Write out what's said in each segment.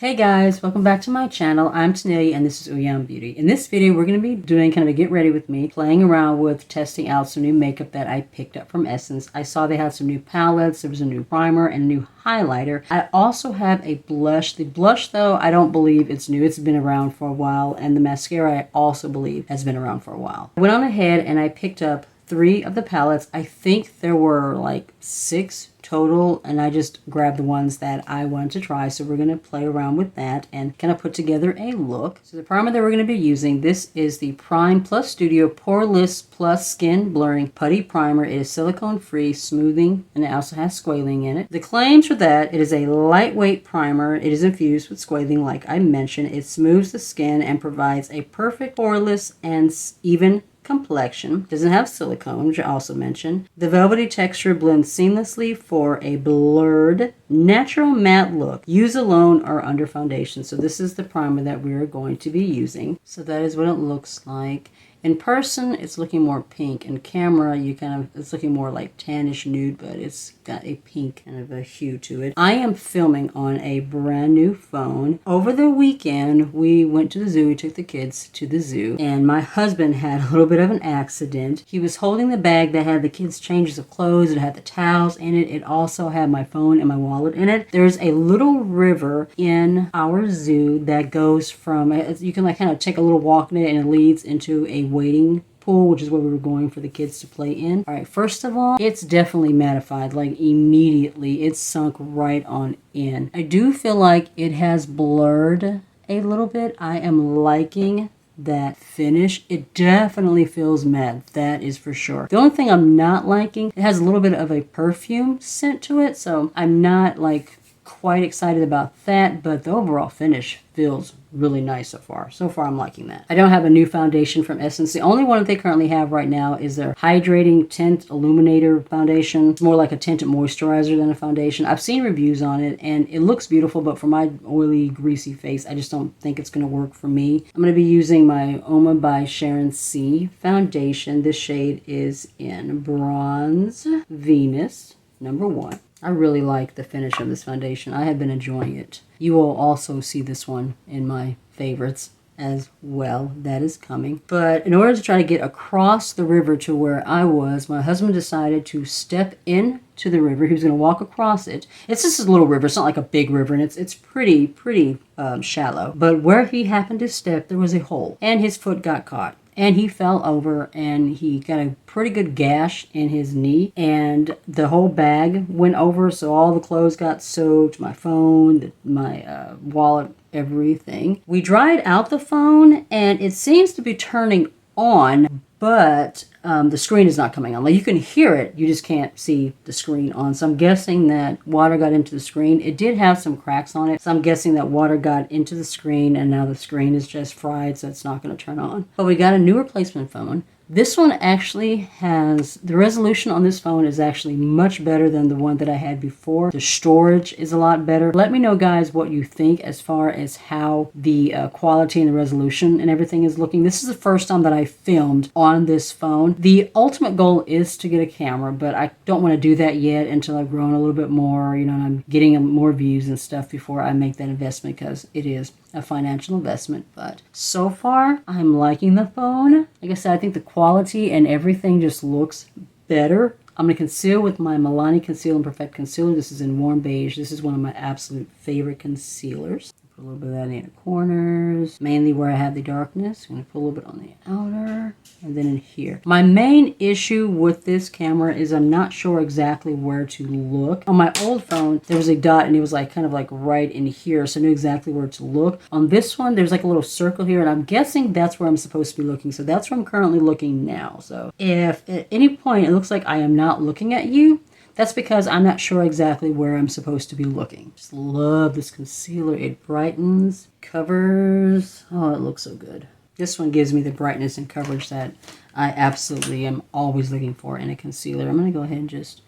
Hey guys, welcome back to my channel. I'm Tanealy and this is Uoma Beauty. In this video, we're going to be doing kind of a get ready with me, playing around with testing out some new makeup that I picked up from Essence. I saw they had some new palettes, there was a new primer and a new highlighter. I also have a blush. The blush though, I don't believe it's new. It's been around for a while, and the mascara I also believe has been around for a while. I went on ahead and I picked up 3 of the palettes. I think there were like 6 total, and I just grabbed the ones that I wanted to try. So we're going to play around with that and kind of put together a look. So the primer that we're going to be using, this is the Prime Plus Studio Poreless Plus Skin Blurring Putty Primer. It is silicone free, smoothing, and it also has squalene in it. The claims for that, it is a lightweight primer. It is infused with squalene like I mentioned. It smooths the skin and provides a perfect poreless and even complexion. Doesn't have silicone, which I also mentioned. The velvety texture blends seamlessly for a blurred, natural matte look. Use alone or under foundation. So this is the primer that we're going to be using. So that is what it looks like. In person, it's looking more pink. In camera, it's looking more like tannish nude, but it's got a pink kind of a hue to it. I am filming on a brand new phone. Over the weekend, we went to the zoo. We took the kids to the zoo, and my husband had a little bit of an accident. He was holding the bag that had the kids' changes of clothes. It had the towels in it. It also had my phone and my wallet in it. There's a little river in our zoo that goes from, you can like kind of take a little walk in it, and it leads into a wading pool, which is where we were going for the kids to play in. All right, first of all, it's definitely mattified, like immediately. It's sunk right on in. I do feel like it has blurred a little bit. I am liking that finish. It definitely feels matte, that is for sure. The only thing I'm not liking, it has a little bit of a perfume scent to it, so I'm not like quite excited about that, but the overall finish feels really nice so far. So far, I'm liking that. I don't have a new foundation from Essence. The only one that they currently have right now is their Hydrating Tint Illuminator Foundation. It's more like a tinted moisturizer than a foundation. I've seen reviews on it, and it looks beautiful, but for my oily, greasy face, I just don't think it's going to work for me. I'm going to be using my Uoma by Sharon C foundation. This shade is in Bronze Venus, number 1. I really like the finish of this foundation. I have been enjoying it. You will also see this one in my favorites as well. That is coming. But in order to try to get across the river to where I was, my husband decided to step into the river. He was going to walk across it. It's just a little river. It's not like a big river, and it's pretty shallow. But where he happened to step, there was a hole, and his foot got caught. And he fell over, and he got a pretty good gash in his knee, and the whole bag went over, so all the clothes got soaked, my phone, my wallet, everything. We dried out the phone, and it seems to be turning on, but the screen is not coming on. Like, you can hear it, you just can't see the screen on. So I'm guessing that water got into the screen. It did have some cracks on it, so I'm guessing that water got into the screen, and now the screen is just fried, so it's not going to turn on. But we got a new replacement phone. This one actually has, the resolution on this phone is actually much better than the one that I had before. The storage is a lot better. Let me know, guys, what you think as far as how the quality and the resolution and everything is looking. This is the first time that I filmed on this phone. The ultimate goal is to get a camera, but I don't want to do that yet until I've grown a little bit more, you know, and I'm getting more views and stuff before I make that investment, because it is a financial investment. But so far, I'm liking the phone. Like I said, I think the quality and everything just looks better. I'm going to conceal with my Milani Conceal and Perfect Concealer. This is in Warm Beige. This is one of my absolute favorite concealers. Put a little bit of that in the corners, mainly where I have the darkness. I'm going to put a little bit on the outer, and then in here. My main issue with this camera is I'm not sure exactly where to look. On my old phone, there was a dot, and it was like kind of like right in here, so I knew exactly where to look. On this one, there's like a little circle here, and I'm guessing that's where I'm supposed to be looking. So that's where I'm currently looking now. So if at any point it looks like I am not looking at you, that's because I'm not sure exactly where I'm supposed to be looking. Just love this concealer. It brightens, covers. Oh, it looks so good. This one gives me the brightness and coverage that I absolutely am always looking for in a concealer. I'm going to go ahead and just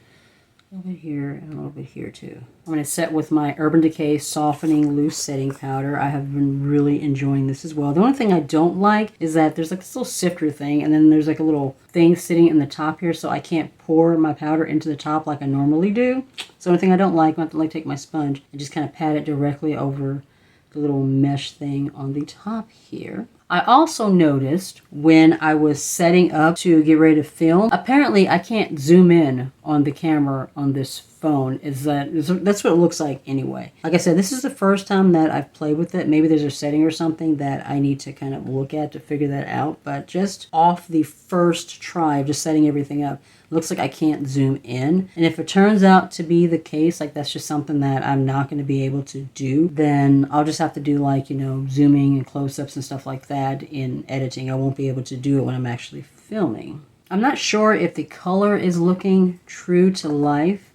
a little bit here and a little bit here too. I'm going to set with my Urban Decay Softening Loose Setting Powder. I have been really enjoying this as well. The only thing I don't like is that there's like this little sifter thing, and then there's like a little thing sitting in the top here, so I can't pour my powder into the top like I normally do. So the only thing I don't like, I have to like take my sponge and just kind of pat it directly over the little mesh thing on the top here. I also noticed when I was setting up to get ready to film, apparently I can't zoom in on the camera on this phone. That's what it looks like anyway. Like I said, this is the first time that I've played with it. Maybe there's a setting or something that I need to kind of look at to figure that out. But just off the first try of just setting everything up, looks like I can't zoom in. And if it turns out to be the case, like that's just something that I'm not going to be able to do, then I'll just have to do like, you know, zooming and close-ups and stuff like that in editing. I won't be able to do it when I'm actually filming. I'm not sure if the color is looking true to life.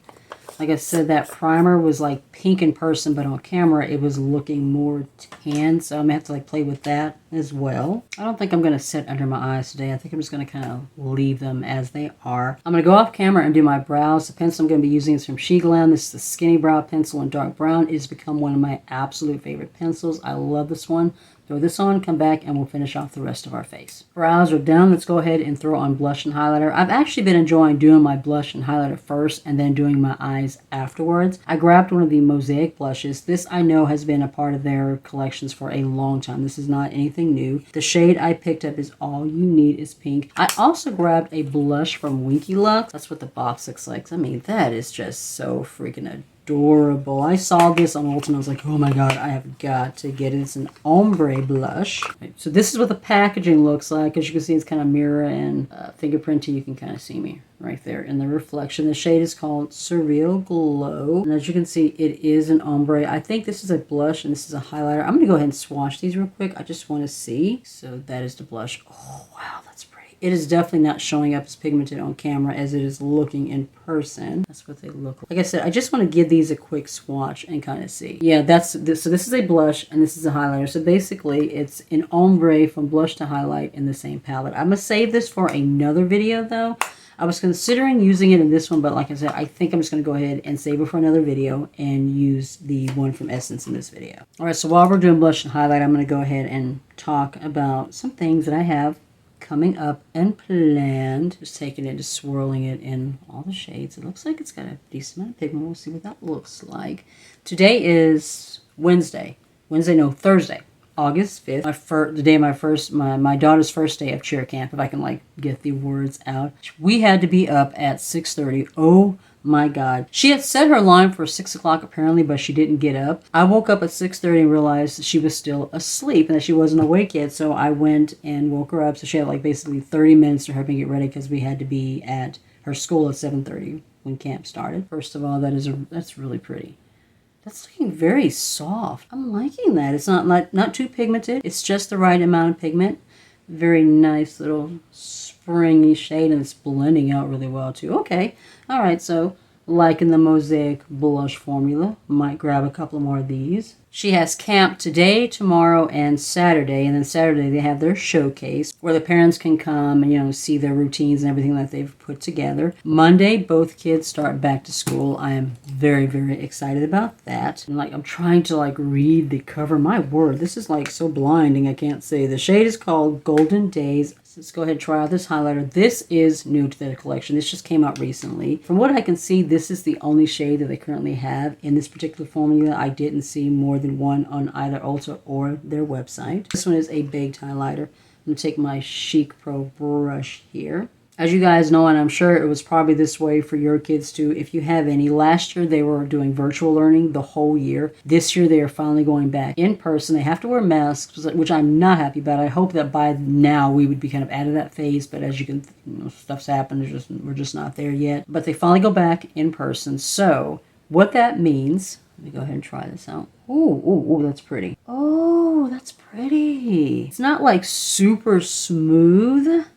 Like I said, that primer was like pink in person, but on camera it was looking more tan. So I'm going to have to like play with that as well. I don't think I'm going to sit under my eyes today. I think I'm just going to kind of leave them as they are. I'm going to go off camera and do my brows. The pencil I'm going to be using is from Glam. This is the Skinny Brow Pencil in dark brown. It has become one of my absolute favorite pencils. I love this one. Throw this on, come back, and we'll finish off the rest of our face. Brows are done. Let's go ahead and throw on blush and highlighter. I've actually been enjoying doing my blush and highlighter first and then doing my eyes afterwards. I grabbed one of the Mosaic blushes. This I know has been a part of their collections for a long time. This is not anything new. The shade I picked up is All You Need Is Pink. I also grabbed a blush from Winky Lux. That's what the box looks like. I mean, that is just so freaking adorable. I saw this on Ulta and I was like, oh my god, I have got to get it. It's an ombre blush. Right, so this is what the packaging looks like. As you can see, it's kind of mirror and fingerprinty. You can kind of see me right there in the reflection. The shade is called Surreal Glow. And as you can see, it is an ombre. I think this is a blush and this is a highlighter. I'm going to go ahead and swatch these real quick. I just want to see. So that is the blush. Oh, wow, that's pretty. It is definitely not showing up as pigmented on camera as it is looking in person. That's what they look like. Like I said, I just want to give these a quick swatch and kind of see. Yeah, that's this. So this is a blush and this is a highlighter. So basically, it's an ombre from blush to highlight in the same palette. I'm going to save this for another video though. I was considering using it in this one, but like I said, I think I'm just going to go ahead and save it for another video and use the one from Essence in this video. All right, so while we're doing blush and highlight, I'm going to go ahead and talk about some things that I have coming up and planned. Just taking it, just swirling it in all the shades. It looks like it's got a decent amount of pigment. We'll see what that looks like. Today is Thursday, August 5th. The day of my daughter's first day of cheer camp, if I can like get the words out. We had to be up at 6:30. Oh my god. She had set her alarm for 6 o'clock apparently, but she didn't get up. I woke up at 6:30 and realized that she was still asleep and that she wasn't awake yet. So I went and woke her up. So she had like basically 30 minutes to help me get ready because we had to be at her school at 7:30 when camp started. First of all, that's really pretty. That's looking very soft. I'm liking that. It's not too pigmented. It's just the right amount of pigment. Very nice little springy shade, and it's blending out really well too. Okay. All right. So liking the Mosaic blush formula. Might grab a couple more of these. She has camp today, tomorrow, and Saturday. And then Saturday they have their showcase where the parents can come and, you know, see their routines and everything that they've put together. Monday, both kids start back to school. I am very, very excited about that. And I'm trying to read the cover. My word, this is so blinding. I can't say. The shade is called Golden Days. Let's go ahead and try out this highlighter. This is new to the collection. This just came out recently. From what I can see, this is the only shade that they currently have in this particular formula. I didn't see more than one on either Ulta or their website. This one is a baked highlighter. I'm going to take my Chic Pro brush here. As you guys know, and I'm sure it was probably this way for your kids too, if you have any. Last year they were doing virtual learning the whole year. This year they are finally going back in person. They have to wear masks, which I'm not happy about. I hope that by now we would be kind of out of that phase, but as you can, stuff's happened. We're just not there yet. But they finally go back in person. So what that means, let me go ahead and try this out. Oh, that's pretty. Oh, that's pretty. It's not super smooth,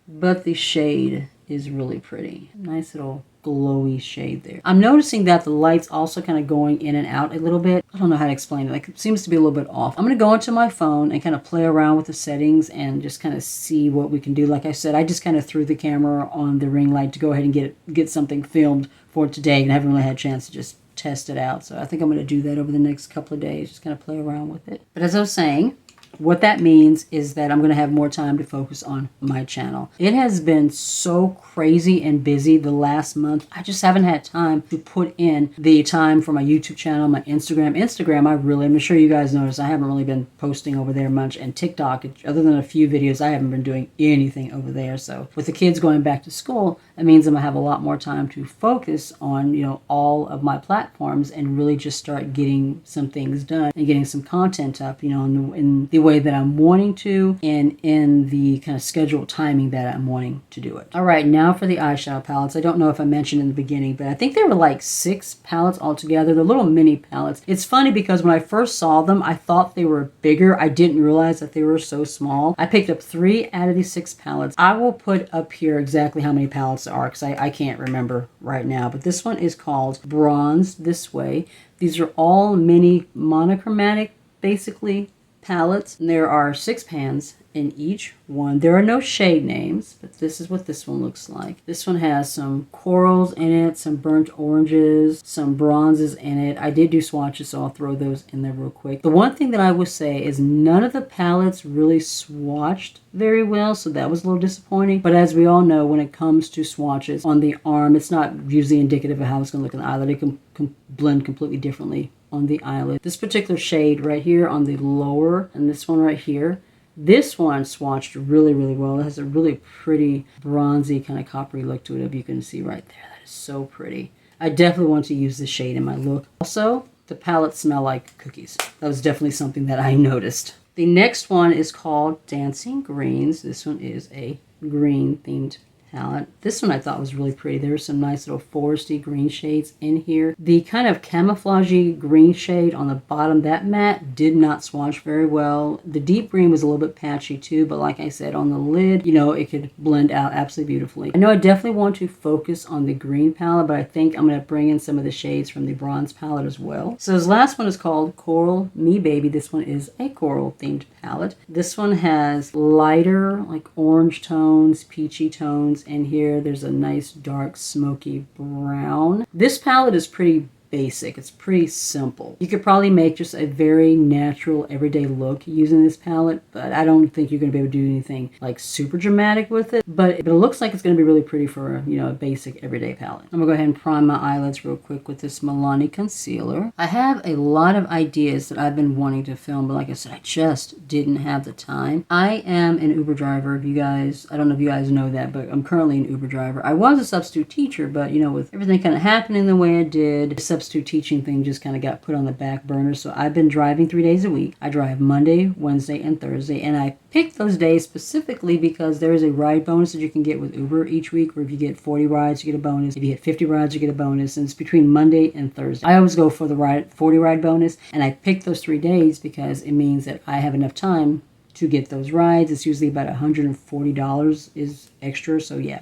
but the shade is really pretty. Nice little glowy shade there. I'm noticing that the light's also kind of going in and out a little bit. I don't know how to explain it. It seems to be a little bit off. I'm going to go into my phone and kind of play around with the settings and just kind of see what we can do. Like I said, I just kind of threw the camera on the ring light to go ahead and get something filmed for today, and I haven't really had a chance to just test it out. So I think I'm going to do that over the next couple of days, just kind of play around with it. But as I was saying, What that means is that I'm going to have more time to focus on my channel. It has been so crazy and busy the last month. I just haven't had time to put in the time for my YouTube channel, my Instagram. I'm sure you guys noticed I haven't really been posting over there much, and TikTok, other than a few videos, I haven't been doing anything over there. So with the kids going back to school, that means I'm going to have a lot more time to focus on, all of my platforms and really just start getting some things done and getting some content up, in the way that I'm wanting to and in the kind of scheduled timing that I'm wanting to do it. All right, now for the eyeshadow palettes. I don't know if I mentioned in the beginning, but I think there were like 6 palettes altogether. They're little mini palettes. It's funny because when I first saw them, I thought they were bigger. I didn't realize that they were so small. I picked up 3 out of these 6 palettes. I will put up here exactly how many palettes there are because I can't remember right now, but this one is called Bronze This Way. These are all mini monochromatic, basically, palettes. And there are 6 pans in each one. There are no shade names, but this is what this one looks like. This one has some corals in it, some burnt oranges, some bronzes in it. I did do swatches, so I'll throw those in there real quick. The one thing that I will say is none of the palettes really swatched very well, so that was a little disappointing. But as we all know, when it comes to swatches on the arm, it's not usually indicative of how it's going to look in the eyelid. It can blend completely differently on the eyelid. This particular shade right here on the lower, and this one right here, this one swatched really, really well. It has a really pretty bronzy kind of coppery look to it, if you can see right there. That is so pretty. I definitely want to use this shade in my look. Also, the palettes smell like cookies. That was definitely something that I noticed. The next one is called Dancing Greens. This one is a green themed palette. This one I thought was really pretty. There were some nice little foresty green shades in here. The kind of camouflagey green shade on the bottom, that matte, did not swatch very well. The deep green was a little bit patchy too, but like I said, on the lid, it could blend out absolutely beautifully. I know I definitely want to focus on the green palette, but I think I'm going to bring in some of the shades from the bronze palette as well. So this last one is called Coral Me Baby. This one is a coral themed palette. This one has lighter, like orange tones, peachy tones. And here there's a nice dark smoky brown. This palette is pretty basic. It's pretty simple. You could probably make just a very natural everyday look using this palette, but I don't think you're going to be able to do anything like super dramatic with it, but it looks like it's going to be really pretty for a basic everyday palette. I'm going to go ahead and prime my eyelids real quick with this Milani concealer. I have a lot of ideas that I've been wanting to film, but like I said, I just didn't have the time. I am an Uber driver. I don't know if you guys know that, but I'm currently an Uber driver. I was a substitute teacher, but with everything kind of happening the way it did, substitute teaching thing just kind of got put on the back burner. So I've been driving 3 days a week. I drive Monday, Wednesday, and Thursday, and I picked those days specifically because there is a ride bonus that you can get with Uber each week, where if you get 40 rides, you get a bonus. If you get 50 rides, you get a bonus, and it's between Monday and Thursday. I always go for the 40 ride bonus, and I picked those 3 days because it means that I have enough time to get those rides. It's usually about $140 is extra, so yeah.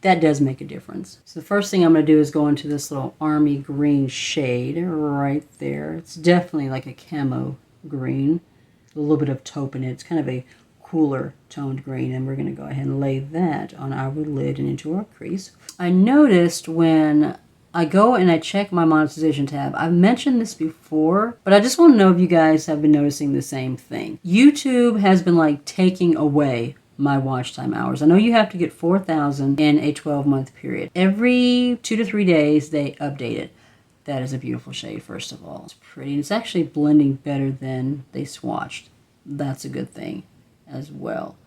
That does make a difference. So the first thing I'm going to do is go into this little army green shade right there. It's definitely like a camo green. A little bit of taupe in it. It's kind of a cooler toned green. And we're going to go ahead and lay that on our lid and into our crease. I noticed when I go and I check my monetization tab, I've mentioned this before, but I just want to know if you guys have been noticing the same thing. YouTube has been like taking away my watch time hours. I know you have to get 4,000 in a 12-month period. Every 2 to 3 days, they update it. That is a beautiful shade, first of all. It's pretty. And it's actually blending better than they swatched. That's a good thing as well.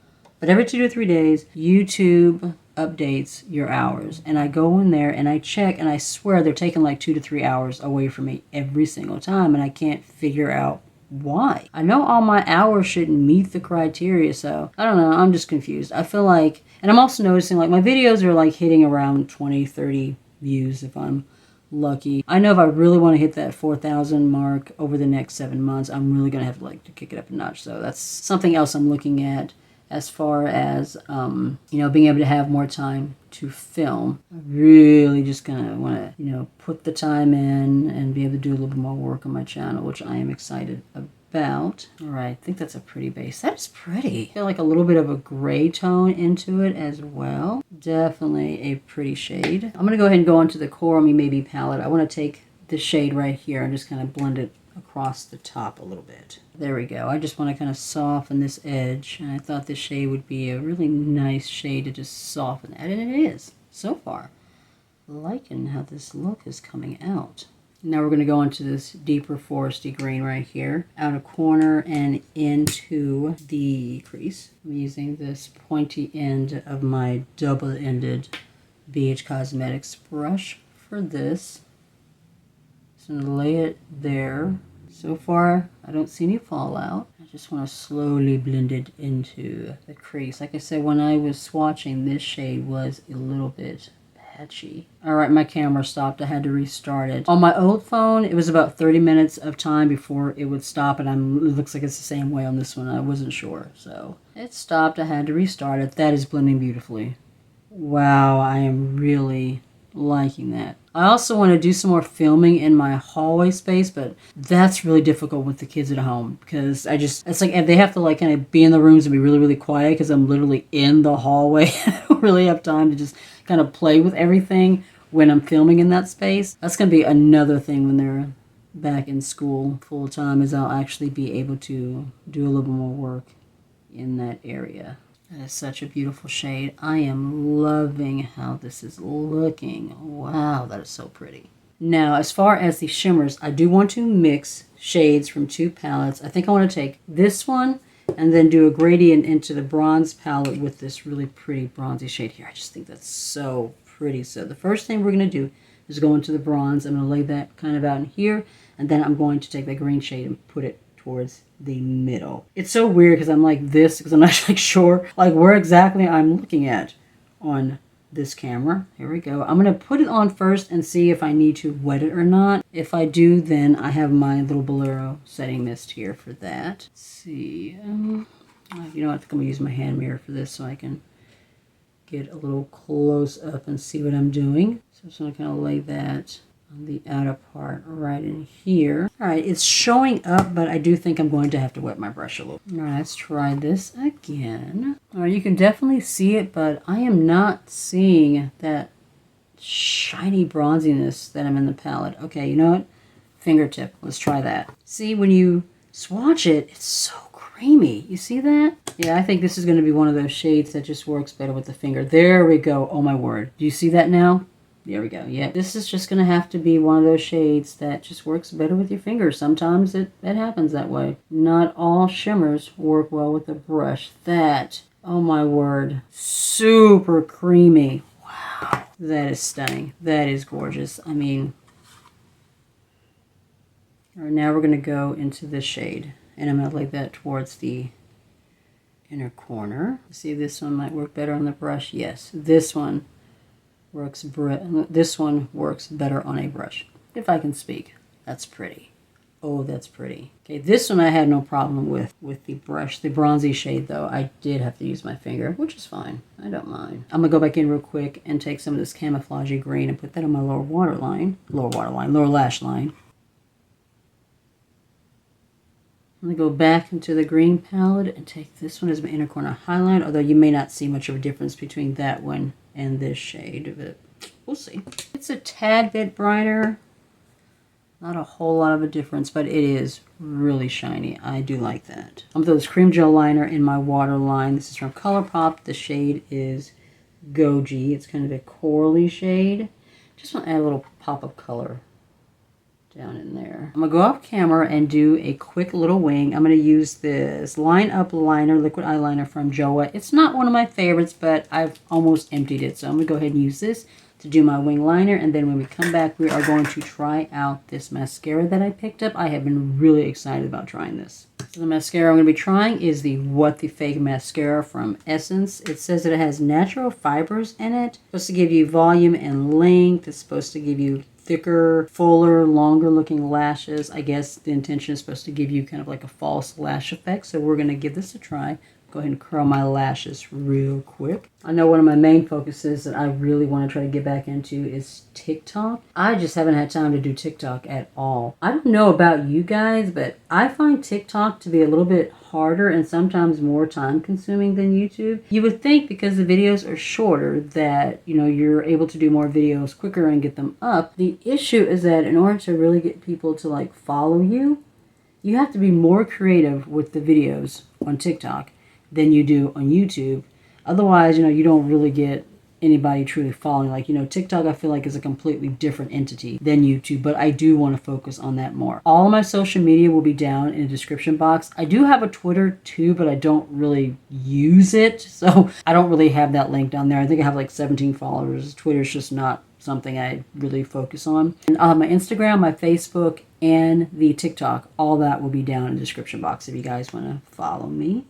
But every 2 to 3 days, YouTube updates your hours. And I go in there and I check, and I swear they're taking like 2 to 3 hours away from me every single time. And I can't figure out why. I know all my hours shouldn't meet the criteria, so I don't know. I'm just confused. I feel like, and I'm also noticing like my videos are like hitting around 20, 30 views if I'm lucky. I know if I really want to hit that 4,000 mark over the next 7 months, I'm really going to have to kick it up a notch. So that's something else I'm looking at as far as, being able to have more time to film. I really just kind of want to, put the time in and be able to do a little bit more work on my channel, which I am excited about. All right, I think that's a pretty base. That's pretty. I feel like a little bit of a gray tone into it as well. Definitely a pretty shade. I'm going to go ahead and go into the Coral Me Maybe palette. I want to take this shade right here and just kind of blend it across the top a little bit. There we go. I just want to kind of soften this edge, and I thought this shade would be a really nice shade to just soften that, and it is so far. Liking how this look is coming out. Now we're going to go into this deeper foresty green right here, outer corner and into the crease. I'm using this pointy end of my double-ended Beige Cosmetics brush for this. Just going to lay it there. So far, I don't see any fallout. I just want to slowly blend it into the crease. Like I said, when I was swatching, this shade was a little bit patchy. Alright, my camera stopped. I had to restart it. On my old phone, it was about 30 minutes of time before it would stop, and it looks like it's the same way on this one. I wasn't sure. So it stopped. I had to restart it. That is blending beautifully. Wow, I am really liking that. I also want to do some more filming in my hallway space, but that's really difficult with the kids at home because it's like they have to like kind of be in the rooms and be really, really quiet because I'm literally in the hallway. I don't really have time to just kind of play with everything when I'm filming in that space. That's going to be another thing when they're back in school full time, is I'll actually be able to do a little bit more work in that area. That is such a beautiful shade. I am loving how this is looking. Wow, that is so pretty. Now, as far as the shimmers, I do want to mix shades from two palettes. I think I want to take this one and then do a gradient into the bronze palette with this really pretty bronzy shade here. I just think that's so pretty. So the first thing we're going to do is go into the bronze. I'm going to lay that kind of out in here, and then I'm going to take the green shade and put it towards the middle. It's so weird because I'm like this because I'm not like sure like where exactly I'm looking at on this camera. Here we go. I'm going to put it on first and see if I need to wet it or not. If I do, then I have my little Bolero setting mist here for that. Let's see. You know, I think I'm going to use my hand mirror for this so I can get a little close up and see what I'm doing. So I'm just going to kind of lay that on the outer part right in here. All right, it's showing up, but I do think I'm going to have to wet my brush a little. All right, let's try this again. All right, you can definitely see it, but I am not seeing that shiny bronziness that I'm in the palette. Okay, you know what? Fingertip. Let's try that. See, when you swatch it, it's so creamy. You see that? Yeah, I think this is going to be one of those shades that just works better with the finger. There we go. Oh my word. Do you see that now? There we go. Yeah, this is just going to have to be one of those shades that just works better with your fingers. Sometimes it happens that way. Not all shimmers work well with a brush. That, oh my word, super creamy. Wow. That is stunning. That is gorgeous. I mean, all right, now we're going to go into this shade, and I'm going to lay that towards the inner corner. See if this one might work better on the brush. Yes, this one works better on a brush. If I can speak. That's pretty. Oh, that's pretty. Okay, this one I had no problem with the brush. The bronzy shade, though, I did have to use my finger, which is fine. I don't mind. I'm going to go back in real quick and take some of this camouflagey green and put that on my lower lash line. I'm going to go back into the green palette and take this one as my inner corner highlight, although you may not see much of a difference between that one and this shade, but we'll see. It's a tad bit brighter. Not a whole lot of a difference, but it is really shiny. I do like that. I'm going to throw this cream gel liner in my waterline. This is from ColourPop. The shade is Goji. It's kind of a corally shade. Just want to add a little pop of color down in there. I'm going to go off camera and do a quick little wing. I'm going to use this Line Up Liner, liquid eyeliner from Joa. It's not one of my favorites, but I've almost emptied it. So I'm going to go ahead and use this to do my wing liner. And then when we come back, we are going to try out this mascara that I picked up. I have been really excited about trying this. So the mascara I'm going to be trying is the What the Fake mascara from Essence. It says that it has natural fibers in it. It's supposed to give you volume and length. It's supposed to give you thicker, fuller, longer looking lashes. I guess the intention is supposed to give you kind of like a false lash effect. So we're going to give this a try go ahead and curl my lashes real quick. I know one of my main focuses that I really want to try to get back into is TikTok. I just haven't had time to do TikTok at all. I don't know about you guys, but I find TikTok to be a little bit harder and sometimes more time consuming than YouTube. You would think because the videos are shorter that, you know, you're able to do more videos quicker and get them up. The issue is that in order to really get people to like follow you, you have to be more creative with the videos on TikTok than you do on YouTube. Otherwise, you know, you don't really get anybody truly following. Like, you know, TikTok I feel like is a completely different entity than YouTube, but I do want to focus on that more. All of my social media will be down in the description box. I do have a Twitter too, but I don't really use it, so I don't really have that link down there. I think I have like 17 followers. Twitter's just not something I really focus on. And I'll have my Instagram, my Facebook, and the TikTok. All that will be down in the description box if you guys want to follow me.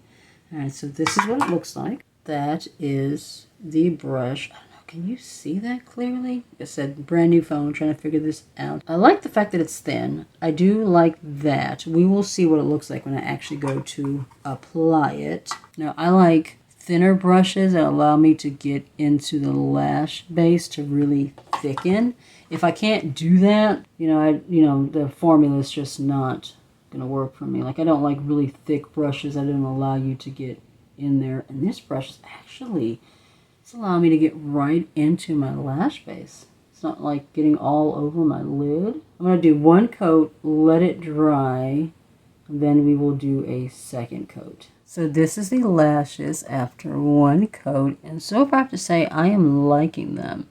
All right, so this is what it looks like. That is the brush. I don't know, can you see that clearly? Like I said, brand new phone, trying to figure this out. I like the fact that it's thin. I do like that. We will see what it looks like when I actually go to apply it. Now, I like thinner brushes that allow me to get into the lash base to really thicken. If I can't do that, you know, the formula is just not gonna work for me. Like, I don't like really thick brushes that don't allow you to get in there. And this brush is actually, it's allowing me to get right into my lash base. It's not like getting all over my lid. I'm gonna do one coat, let it dry, and then we will do a second coat. So this is the lashes after one coat, and so far I have to say I am liking them.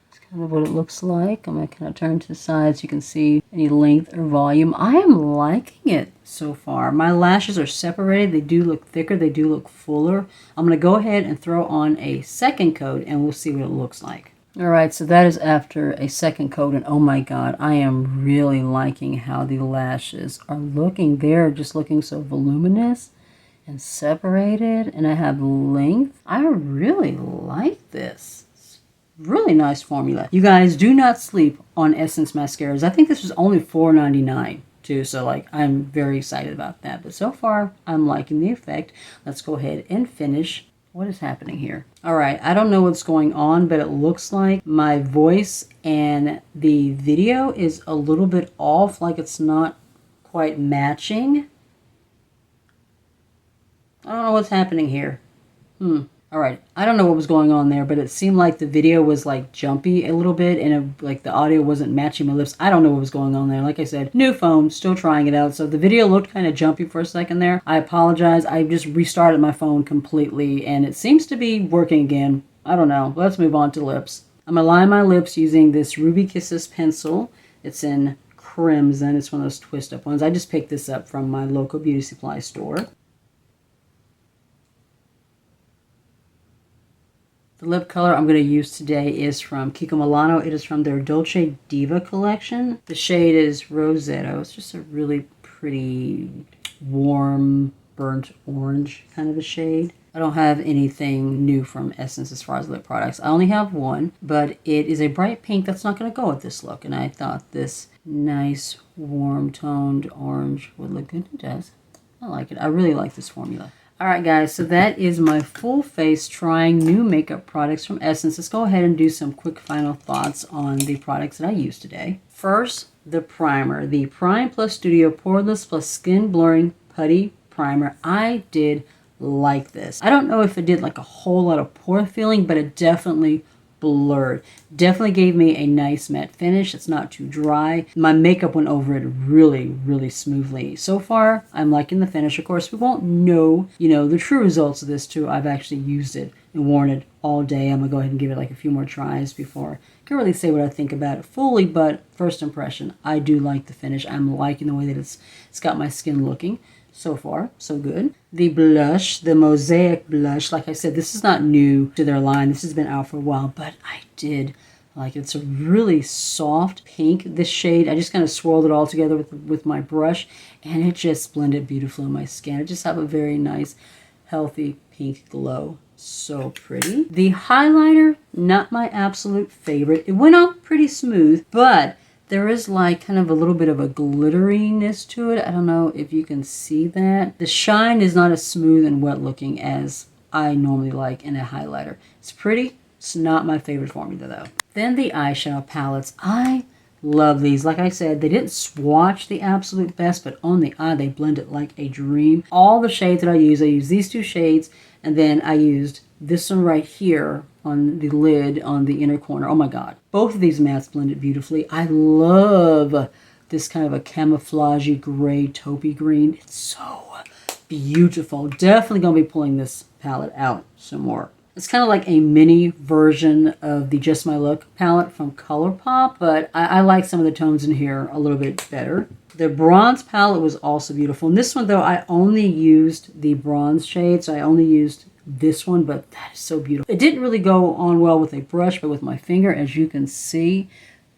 It's kind of what it looks like. I'm going to kind of turn to the side so you can see any length or volume. I am liking it so far. My lashes are separated. They do look thicker. They do look fuller. I'm going to go ahead and throw on a second coat, and we'll see what it looks like. Alright, so that is after a second coat, and oh my god, I am really liking how the lashes are looking. They're just looking so voluminous and separated, and I have length. I really like this. It's really nice formula. You guys, do not sleep on Essence mascaras. I think this was only $4.99 too, so like I'm very excited about that. But so far, I'm liking the effect. Let's go ahead and finish. What is happening here? All right, I don't know what's going on, but it looks like my voice and the video is a little bit off, like it's not quite matching. I don't know what's happening here. All right, I don't know what was going on there, but it seemed like the video was like jumpy a little bit, and like the audio wasn't matching my lips. I don't know what was going on there. Like I said, new phone, still trying it out. So the video looked kind of jumpy for a second there. I apologize. I just restarted my phone completely, and it seems to be working again. I don't know. Let's move on to lips. I'm gonna line my lips using this Ruby Kisses pencil. It's in Crimson. It's one of those twist-up ones. I just picked this up from my local beauty supply store. The lip color I'm going to use today is from Kiko Milano. It is from their Dolce Diva collection. The shade is Rosetto. It's just a really pretty, warm, burnt orange kind of a shade. I don't have anything new from Essence as far as lip products. I only have one, but it is a bright pink that's not going to go with this look. And I thought this nice, warm toned orange would look good. It does. I like it. I really like this formula. Alright guys, so that is my full face trying new makeup products from Essence. Let's go ahead and do some quick final thoughts on the products that I used today. First, the primer. The Prime Plus Studio Poreless Plus Skin Blurring Putty Primer. I did like this. I don't know if it did like a whole lot of pore filling, but it definitely blurred. Definitely gave me a nice matte finish. It's not too dry. My makeup went over it really, really smoothly. So far, I'm liking the finish. Of course, we won't know, the true results of this too. I've actually used it and worn it all day. I'm gonna go ahead and give it like a few more tries before I can really say what I think about it fully, but first impression, I do like the finish. I'm liking the way that it's got my skin looking. So far, so good. The blush, the Mosaic blush, like I said, this is not new to their line. This has been out for a while, but I did like it. It's a really soft pink, this shade. I just kind of swirled it all together with my brush, and it just blended beautifully on my skin. I just have a very nice, healthy pink glow. So pretty. The highliner, not my absolute favorite. It went on pretty smooth, but there is like kind of a little bit of a glitteriness to it. I don't know if you can see that. The shine is not as smooth and wet looking as I normally like in a highlighter. It's pretty. It's not my favorite formula though. Then the eyeshadow palettes. I love these. Like I said, they didn't swatch the absolute best, but on the eye, they blend it like a dream. All the shades that I use these two shades, and then I used this one right here on the lid on the inner corner. Oh my God. Both of these mattes blended beautifully. I love this kind of a camouflagey gray taupey green. It's so beautiful. Definitely going to be pulling this palette out some more. It's kind of like a mini version of the Just My Look palette from ColourPop, but I like some of the tones in here a little bit better. The bronze palette was also beautiful. And this one, though, I only used the bronze shade, so I only used this one, but that is so beautiful. It didn't really go on well with a brush, but with my finger, as you can see,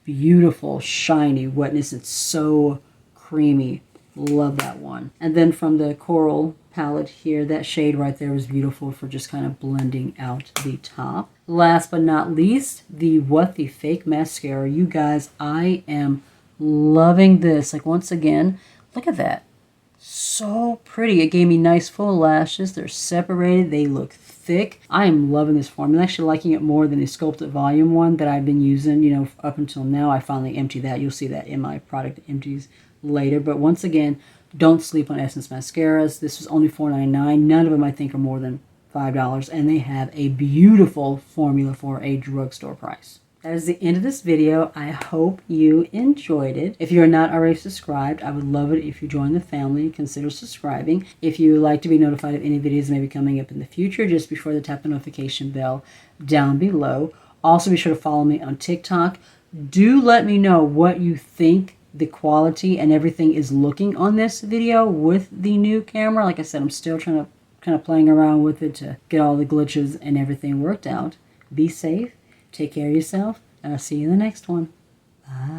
beautiful, shiny wetness. It's so creamy. Love that one. And then from the Coral palette here, that shade right there was beautiful for just kind of blending out the top. Last but not least, the What the Fake mascara. You guys, I am loving this. Like, once again, look at that. So pretty. It gave me nice full lashes. They're separated. They look thick. I am loving this formula. I'm actually liking it more than the Sculpted Volume one that I've been using, you know, up until now. I finally emptied that. You'll see that in my product empties later. But once again, don't sleep on Essence mascaras. This was only $4.99. None of them, I think, are more than $5. And they have a beautiful formula for a drugstore price. That is the end of this video. I hope you enjoyed it. If you're not already subscribed, I would love it if you join the family and consider subscribing. If you would like to be notified of any videos maybe coming up in the future, just be sure to tap the notification bell down below. Also, be sure to follow me on TikTok. Do let me know what you think the quality and everything is looking on this video with the new camera. Like I said, I'm still trying to kind of playing around with it to get all the glitches and everything worked out. Be safe. Take care of yourself, and I'll see you in the next one. Bye.